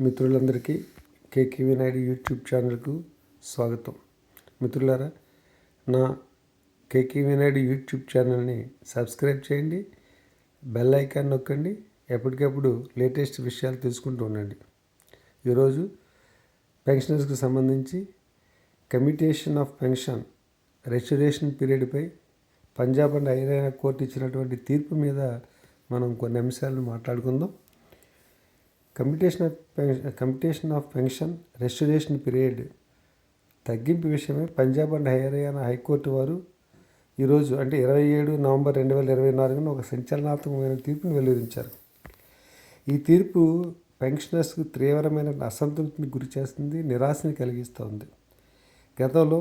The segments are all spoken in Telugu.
మిత్రులందరికీ కేకేవి నాయుడు యూట్యూబ్ ఛానల్కు స్వాగతం. మిత్రులారా, నా కేకేవి నాయుడు యూట్యూబ్ ఛానల్ని సబ్స్క్రైబ్ చేయండి, బెల్ ఐకాన్ నొక్కండి. ఎప్పటికప్పుడు లేటెస్ట్ విషయాలు తెలుసుకుంటూ ఉండండి. ఈరోజు పెన్షనర్స్కి సంబంధించి కమ్యూటేషన్ ఆఫ్ పెన్షన్ రెస్టరేషన్ పీరియడ్పై పంజాబ్ అండ్ హర్యానా కోర్టు ఇచ్చినటువంటి తీర్పు మీద మనం కొన్ని అంశాలను మాట్లాడుకుందాం. Commutation of pension restoration period తగ్గింపు విషయమై పంజాబ్ అండ్ హర్యానా హైకోర్టు వారు ఈరోజు అంటే 27 నవంబర్ 2024 ఒక సంచలనాత్మకమైన తీర్పును వెలువరించారు. ఈ తీర్పు పెన్షనర్స్కు తీవ్రమైన అసంతృప్తిని గురి చేస్తుంది, నిరాశని కలిగిస్తుంది. గతంలో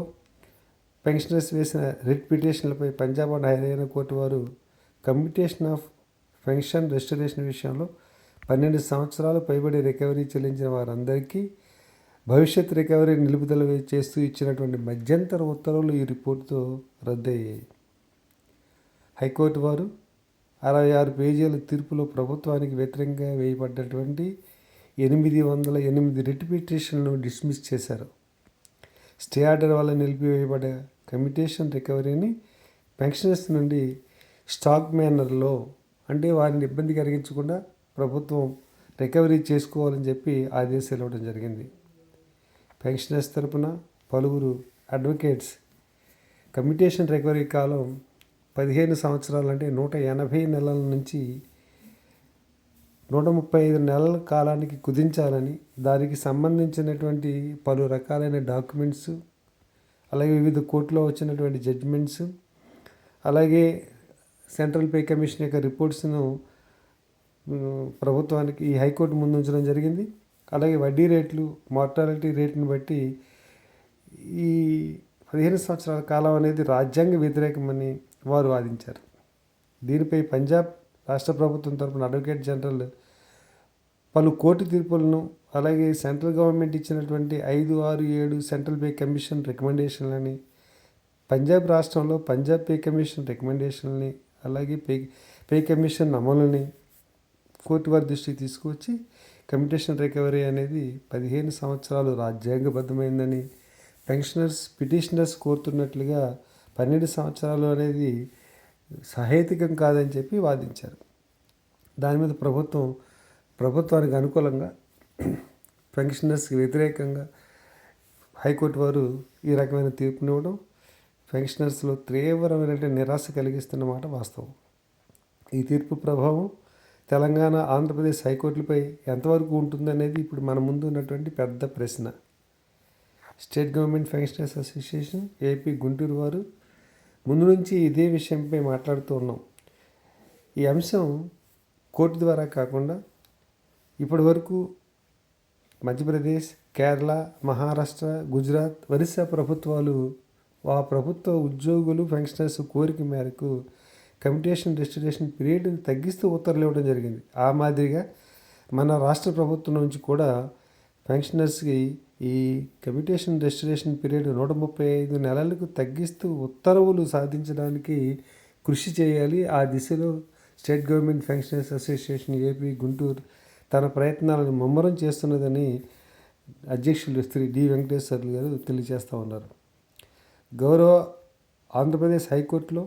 పెన్షనర్స్ వేసిన రిట్ పిటిషన్లపై పంజాబ్ అండ్ హర్యానా కోర్టు వారు కమ్యూటేషన్ ఆఫ్ పెన్షన్ రెస్టరేషన్ విషయంలో 12 సంవత్సరాలు పైబడి రికవరీ చెల్లించిన వారందరికీ భవిష్యత్ రికవరీ నిలుపుదల చేస్తూ ఇచ్చినటువంటి మధ్యంతర ఉత్తర్వులు ఈ రిపోర్టుతో రద్దయ్యాయి. హైకోర్టు వారు 66 పేజీల తీర్పులో ప్రభుత్వానికి వ్యతిరేకంగా వేయబడ్డటువంటి 808 రిట్ పిటిషన్లను డిస్మిస్ చేశారు. స్టే ఆర్డర్ వల్ల నిలిపివేయబడ్డ కమ్యూటేషన్ రికవరీని పెన్షనర్స్ నుండి స్టాక్ మేనర్లో అంటే వారిని ఇబ్బంది కలిగించకుండా ప్రభుత్వం రికవరీ చేసుకోవాలని చెప్పి ఆదేశాలు ఇవ్వడం జరిగింది. పెన్షనర్స్ తరపున పలువురు అడ్వకేట్స్ కమ్యూటేషన్ రికవరీ కాలం 15 సంవత్సరాలు అంటే 180 నెలల నుంచి 135 నెలల కాలానికి కుదించాలని, దానికి సంబంధించినటువంటి పలు రకాలైన డాక్యుమెంట్స్, అలాగే వివిధ కోర్టులో వచ్చినటువంటి జడ్జిమెంట్స్, అలాగే సెంట్రల్ పే కమిషన్ యొక్క రిపోర్ట్స్ను ప్రభుత్వానికి ఈ హైకోర్టు ముందు ఉంచడం జరిగింది. అలాగే వడ్డీ రేట్లు, మార్టాలిటీ రేట్ని బట్టి ఈ 15 సంవత్సరాల కాలం అనేది రాజ్యాంగ వ్యతిరేకమని వారు వాదించారు. దీనిపై పంజాబ్ రాష్ట్ర ప్రభుత్వం తరపున అడ్వకేట్ జనరల్ పలు కోర్టు తీర్పులను, అలాగే సెంట్రల్ గవర్నమెంట్ ఇచ్చినటువంటి 5, 6, 7 సెంట్రల్ పే కమిషన్ రికమెండేషన్లని, పంజాబ్ రాష్ట్రంలో పంజాబ్ పే కమిషన్ రికమెండేషన్లని, అలాగే పే కమిషన్ అమలుని కోర్టు వారి దృష్టికి తీసుకువచ్చి కమ్యూటేషన్ రికవరీ అనేది 15 సంవత్సరాలు రాజ్యాంగబద్ధమైందని, పిటిషనర్స్ కోరుతున్నట్లుగా 12 సంవత్సరాలు అనేది సహేతుకం కాదని చెప్పి వాదించారు. దాని మీద ప్రభుత్వానికి అనుకూలంగా, పెన్షనర్స్కి వ్యతిరేకంగా హైకోర్టు వారు ఈ రకమైన తీర్పునివ్వడం పెన్షనర్స్లో తీవ్రమైన నిరాశ కలిగిస్తున్నమాట వాస్తవం. ఈ తీర్పు ప్రభావం తెలంగాణ, ఆంధ్రప్రదేశ్ హైకోర్టులపై ఎంతవరకు ఉంటుందనేది ఇప్పుడు మన ముందు ఉన్నటువంటి పెద్ద ప్రశ్న. State government pensioners association AP Guntur వారు ముందు నుంచి ఇదే విషయంపై మాట్లాడుతూ ఉన్నాం. ఈ అంశం కోర్టు ద్వారా కాకుండా ఇప్పటి వరకు మధ్యప్రదేశ్, కేరళ, మహారాష్ట్ర, గుజరాత్, ఒరిస్సా ప్రభుత్వాలు ఆ ప్రభుత్వ ఉద్యోగులు పెన్షనర్స్ కోరిక మేరకు కమ్యూటేషన్ రెస్టరేషన్ పీరియడ్ని తగ్గిస్తూ ఉత్తర్వులు ఇవ్వడం జరిగింది. ఆ మాదిరిగా మన రాష్ట్ర ప్రభుత్వం నుంచి కూడా పెన్షనర్స్కి ఈ కమ్యూటేషన్ రెస్టరేషన్ పీరియడ్ 135 నెలలకు తగ్గిస్తూ ఉత్తర్వులు సాధించడానికి కృషి చేయాలి. ఆ దిశలో state government pensioners association AP Guntur తన ప్రయత్నాలను ముమ్మరం చేస్తున్నదని అధ్యక్షులు శ్రీ డి వెంకటేశ్వర్లు గారు తెలియజేస్తూ ఉన్నారు. గౌరవ ఆంధ్రప్రదేశ్ హైకోర్టులో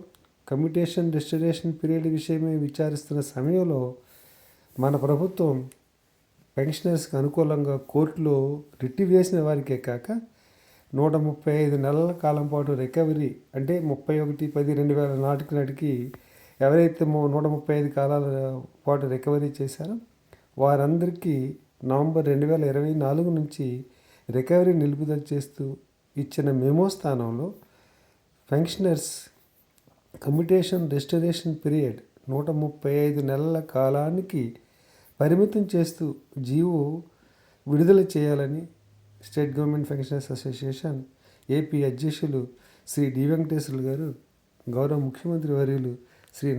కమ్యూటేషన్ రెస్టరేషన్ పీరియడ్ విషయమే విచారిస్తున్న సమయంలో మన ప్రభుత్వం పెన్షనర్స్కి అనుకూలంగా కోర్టులో రిట్ వేసిన వారికే కాక 135 నెలల కాలం పాటు రికవరీ అంటే 31/10/2000 నాటికి ఎవరైతే 135 కాలాల పాటు రికవరీ చేశారో వారందరికీ నవంబర్ 2024 నుంచి రికవరీ నిలుపుదల చేస్తూ ఇచ్చిన మెమో స్థానంలో పెన్షనర్స్ కమ్యూటేషన్ రెస్టరేషన్ పీరియడ్ 135 నెలల కాలానికి పరిమితం చేస్తూ జీవో విడుదల చేయాలని state government pensioners association AP అధ్యక్షులు శ్రీ డి వెంకటేశ్వర్లు గారు గౌరవ ముఖ్యమంత్రి వర్యులు శ్రీ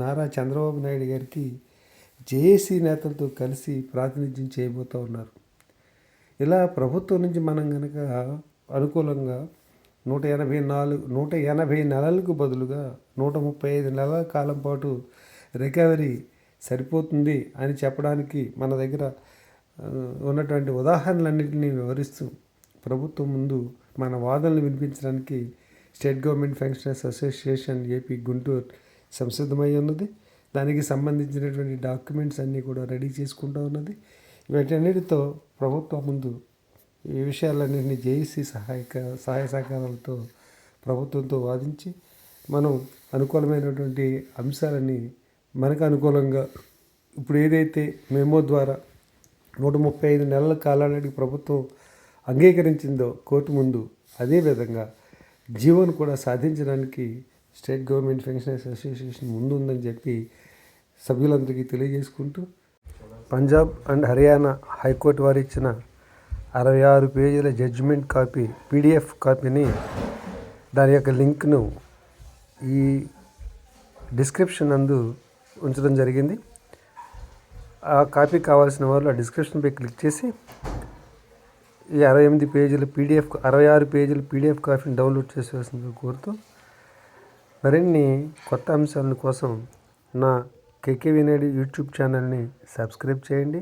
నారా చంద్రబాబు నాయుడు గారికి జేఏసీ నేతలతో కలిసి ప్రాతినిధ్యం చేయబోతూ ఉన్నారు. ఇలా ప్రభుత్వం నుంచి మనం కనుక అనుకూలంగా 180 నెలలకు బదులుగా 135 నెలల కాలం పాటు రికవరీ సరిపోతుంది అని చెప్పడానికి మన దగ్గర ఉన్నటువంటి ఉదాహరణలన్నింటినీ వివరిస్తూ ప్రభుత్వం ముందు మన వాదనలు వినిపించడానికి state government pensioners association AP Guntur సంసిద్ధమై ఉన్నది. దానికి సంబంధించినటువంటి డాక్యుమెంట్స్ అన్నీ కూడా రెడీ చేసుకుంటూ ఉన్నది. వీటన్నిటితో ప్రభుత్వం ముందు ఈ విషయాలన్నింటినీ జేఏసీ సహాయ సహకారాలతో ప్రభుత్వంతో వాదించి మనం అనుకూలమైనటువంటి అంశాలని మనకు అనుకూలంగా ఇప్పుడు ఏదైతే మెమో ద్వారా 135 నెలల కాలానికి ప్రభుత్వం అంగీకరించిందో కోర్టు ముందు, అదేవిధంగా జీవోను కూడా సాధించడానికి స్టేట్ గవర్నమెంట్ పెన్షనర్స్ అసోసియేషన్ ముందుందని చెప్పి సభ్యులందరికీ తెలియజేసుకుంటూ, పంజాబ్ అండ్ హర్యానా హైకోర్టు వారు ఇచ్చిన 66 పేజీల జడ్జిమెంట్ కాపీ పీడిఎఫ్ కాపీని, దాని యొక్క లింక్ను ఈ డిస్క్రిప్షన్ నందు ఉంచడం జరిగింది. ఆ కాపీ కావాల్సిన వాళ్ళు ఆ డిస్క్రిప్షన్పై క్లిక్ చేసి ఈ 68 పేజీల పీడిఎఫ్ 66 పేజీల పీడిఎఫ్ కాపీని డౌన్లోడ్ చేసేసింది కోరుతూ, మరిన్ని కొత్త అంశాల కోసం నా కేకేవి నాయుడు యూట్యూబ్ ఛానల్ని సబ్స్క్రైబ్ చేయండి.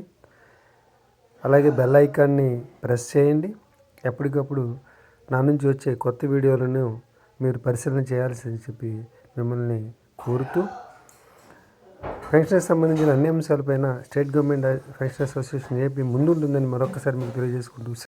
అలాగే బెల్ ఐకాన్ని ప్రెస్ చేయండి. ఎప్పటికప్పుడు నా నుంచి వచ్చే కొత్త వీడియోలను మీరు పరిశీలన చేయాల్సింది చెప్పి మిమ్మల్ని కోరుతూ, పెన్షన్కి సంబంధించిన అన్ని అంశాలపైన state government pensioners association AP ముందుంటుందని మరొకసారి మీకు తెలియజేసుకుంటూ